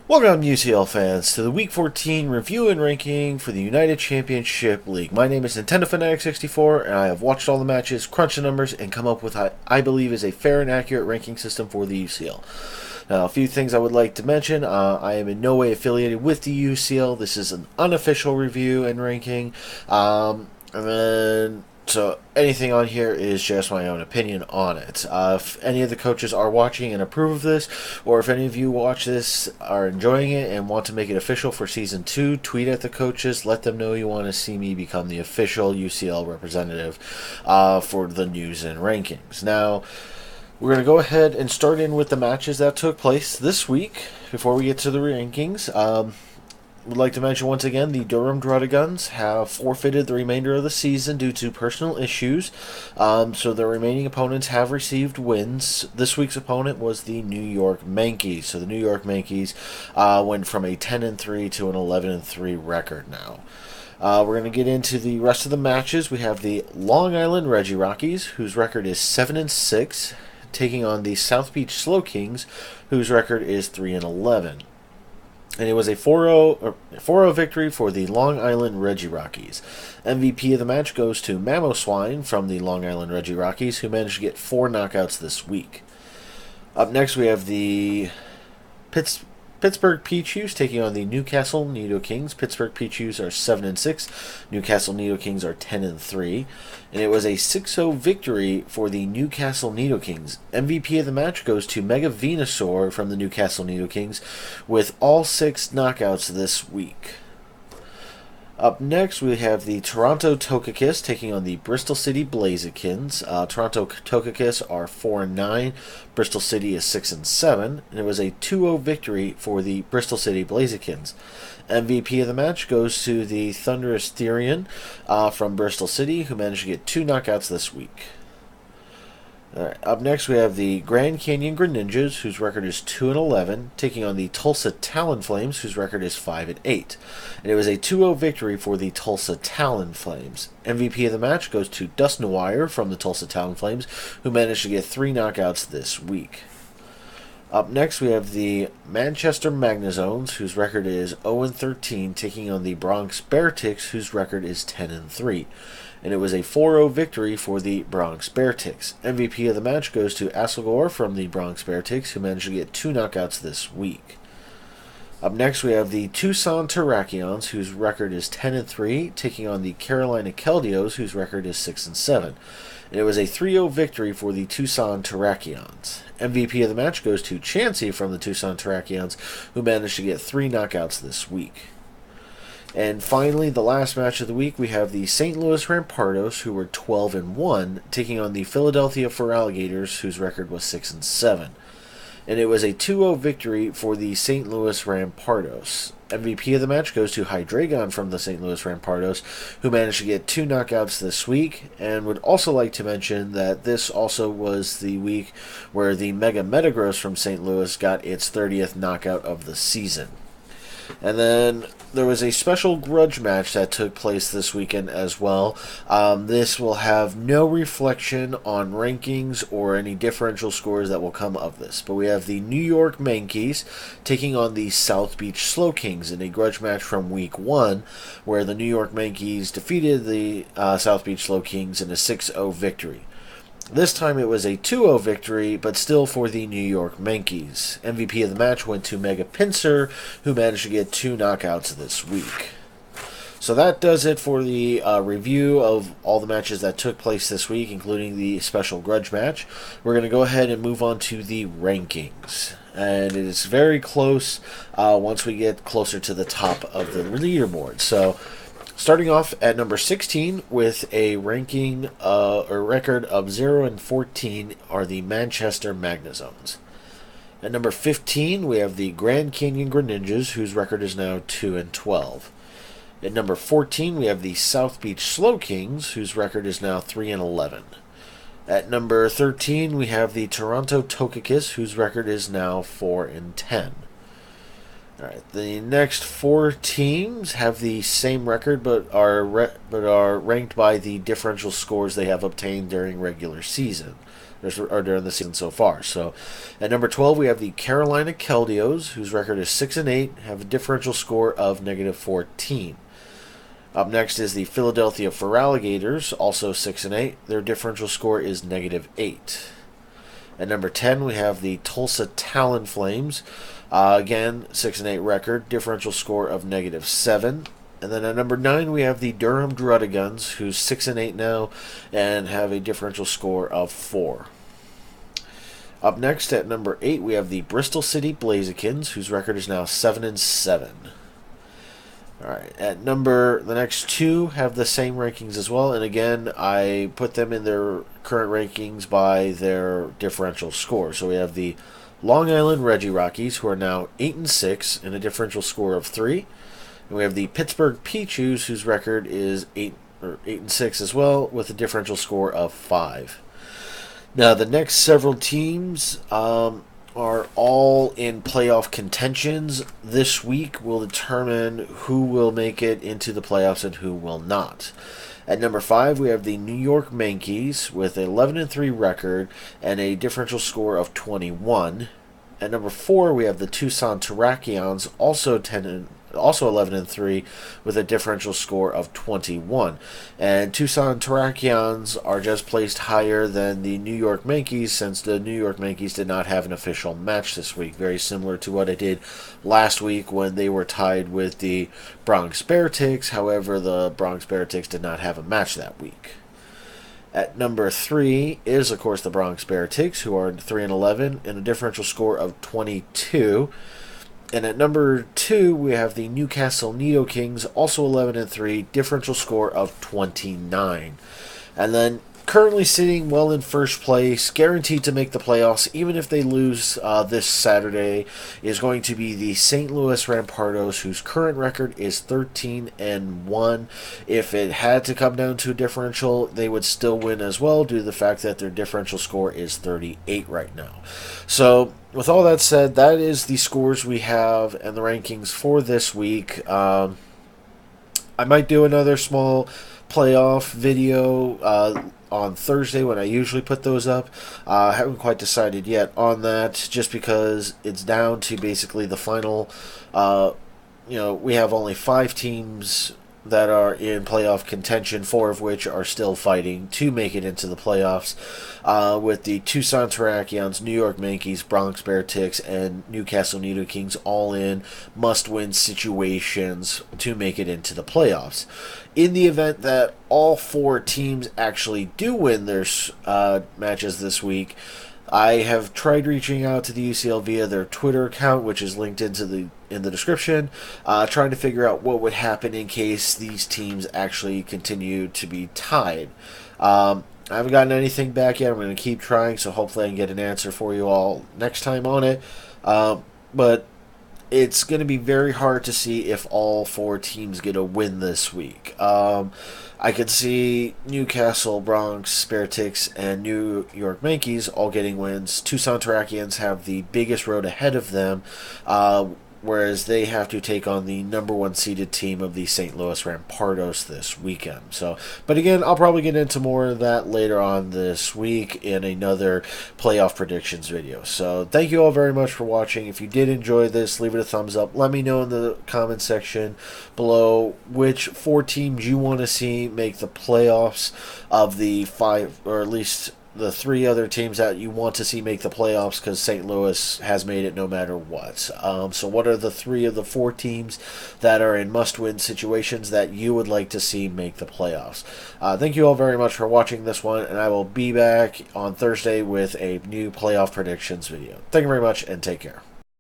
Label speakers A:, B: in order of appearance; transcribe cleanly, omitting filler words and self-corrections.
A: Welcome, UCL fans, to the Week 14 review and ranking for the United Championship League. My name is Nintendo Fanatic 64, and I have watched all the matches, crunched the numbers, and come up with what I believe is a fair and accurate ranking system for the UCL. Now, a few things I would like to mention. I am in no way affiliated with the UCL. This is an unofficial review and ranking. So anything on here is just my own opinion on it. If any of the coaches are watching and approve of this, or if any of you watch this are enjoying it and want to make it official for Season 2, tweet at the coaches. Let them know you want to see me become the official UCL representative for the news and rankings. Now, we're going to go ahead and start in with the matches that took place this week before we get to the rankings. Would like to mention once again the Durham Druddigans have forfeited the remainder of the season due to personal issues. So the remaining opponents have received wins. This week's opponent was the New York Yankees. So the New York Yankees went from a 10-3 to an 11-3 record now. We're going to get into the rest of the matches. We have the Long Island Reggie Rockies, whose record is 7-6, taking on the South Beach Slow Kings, whose record is 3-11. And it was a 4-0 victory for the Long Island Reggie Rockies. MVP of the match goes to Mammo Swine from the Long Island Reggie Rockies, who managed to get 4 knockouts this week. Up next, we have the Pittsburgh Peaches taking on the Newcastle Nido Kings. Pittsburgh Peaches are 7-6. Newcastle Nido Kings are 10-3. And it was a 6-0 victory for the Newcastle Nido Kings. MVP of the match goes to Mega Venusaur from the Newcastle Nido Kings with all 6 knockouts this week. Up next, we have the Toronto Tokakis taking on the Bristol City Blazekins. Toronto Tokakis are 4-9. Bristol City is 6-7. And it was a 2-0 victory for the Bristol City Blazekins. MVP of the match goes to the Thunderous Therian from Bristol City, who managed to get 2 knockouts this week. Alright, up next we have the Grand Canyon Greninjas, whose record is 2-11, taking on the Tulsa Talonflames, whose record is 5-8. And it was a 2-0 victory for the Tulsa Talonflames. MVP of the match goes to Dusknoir from the Tulsa Talonflames, who managed to get 3 knockouts this week. Up next we have the Manchester Magnazones, whose record is 0-13, taking on the Bronx Bearticks, whose record is 10-3. And it was a 4-0 victory for the Bronx Bearticks. MVP of the match goes to Asselgore from the Bronx Bearticks, who managed to get 2 knockouts this week. Up next, we have the Tucson Terrakions, whose record is 10-3, taking on the Carolina Keldios, whose record is 6-7. And it was a 3-0 victory for the Tucson Terrakions. MVP of the match goes to Chansey from the Tucson Terrakions, who managed to get 3 knockouts this week. And finally, the last match of the week, we have the St. Louis Rampardos, who were 12-1, taking on the Philadelphia Feraligators, whose record was 6-7. And it was a 2-0 victory for the St. Louis Rampardos. MVP of the match goes to Hydreigon from the St. Louis Rampardos, who managed to get 2 knockouts this week, and would also like to mention that this also was the week where the Mega Metagross from St. Louis got its 30th knockout of the season. And then there was a special grudge match that took place this weekend as well. This will have no reflection on rankings or any differential scores that will come of this. But we have the New York Yankees taking on the South Beach Slow Kings in a grudge match from Week 1, where the New York Yankees defeated the South Beach Slow Kings in a 6-0 victory. This time it was a 2-0 victory, but still for the New York Yankees. MVP of the match went to Mega Pinsir, who managed to get 2 knockouts this week. So that does it for the review of all the matches that took place this week, including the special grudge match. We're going to go ahead and move on to the rankings. And it is very close once we get closer to the top of the leaderboard. So, starting off at number 16 with a ranking or record of 0-14 are the Manchester Magnazones. At number 15 we have the Grand Canyon Greninjas, whose record is now 2-12. At number 14 we have the South Beach Slow Kings, whose record is now 3-11. At number 13 we have the Toronto Tokakis, whose record is now 4-10. Alright, the next 4 teams have the same record, but are ranked by the differential scores they have obtained during regular season. or during the season so far. So, at number 12, we have the Carolina Keldios, whose record is 6-8, have a differential score of -14. Up next is the Philadelphia Feraligators, also 6-8. Their differential score is -8. At number 10, we have the Tulsa Talon Flames. Again, 6-8 record, differential score of -7. And then at number 9, we have the Durham Druddigons, who's 6-8 now, and have a differential score of 4. Up next, at number 8, we have the Bristol City Blazekins, whose record is now 7-7. All right, the next two have the same rankings as well, and again, I put them in their current rankings by their differential score. So we have the Long Island Reggie Rockies, who are now 8-6 and a differential score of 3, and we have the Pittsburgh Pichus, whose record is 8-6 as well, with a differential score of 5. Now, the next several teams are all in playoff contentions. This week will determine who will make it into the playoffs and who will not. At number 5, we have the New York Yankees with an 11-3 record and a differential score of 21. At number 4, we have the Tucson Terrakions, also 11-3, with a differential score of 21. And Tucson Terrakions are just placed higher than the New York Yankees, since the New York Yankees did not have an official match this week. Very similar to what I did last week when they were tied with the Bronx Bearticks. However, the Bronx Bearticks did not have a match that week. At number 3 is, of course, the Bronx Bearticks, who are 3-11 and a differential score of 22. And at number 2, we have the Newcastle Nido Kings, also 11-3, differential score of 29. And then currently sitting well in first place, guaranteed to make the playoffs, even if they lose this Saturday, is going to be the St. Louis Rampardos, whose current record is 13-1. If it had to come down to a differential, they would still win as well, due to the fact that their differential score is 38 right now. So, with all that said, that is the scores we have and the rankings for this week. I might do another small playoff video on Thursday when I usually put those up. I haven't quite decided yet on that, just because it's down to basically the final. We have only 5 teams that are in playoff contention, 4 of which are still fighting to make it into the playoffs, with the Tucson Terrakions, New York Yankees, Bronx Bearticks, and Newcastle Nido Kings all in must-win situations to make it into the playoffs. In the event that all 4 teams actually do win their matches this week, I have tried reaching out to the UCL via their Twitter account, which is linked in the description, trying to figure out what would happen in case these teams actually continue to be tied. I haven't gotten anything back yet. I'm going to keep trying, so hopefully I can get an answer for you all next time on it. But it's going to be very hard to see if all 4 teams get a win this week. I could see Newcastle, Bronx, Bearticks, and New York Yankees all getting wins. Tucson Terrakions have the biggest road ahead of them, whereas they have to take on the number 1 seeded team of the St. Louis Rampardos this weekend. But again, I'll probably get into more of that later on this week in another playoff predictions video. So thank you all very much for watching. If you did enjoy this, leave it a thumbs up. Let me know in the comment section below which 4 teams you want to see make the playoffs of the 5, or at least the 3 other teams that you want to see make the playoffs, because St. Louis has made it no matter what. So what are the 3 of the 4 teams that are in must-win situations that you would like to see make the playoffs? Thank you all very much for watching this one, and I will be back on Thursday with a new playoff predictions video. Thank you very much, and take care.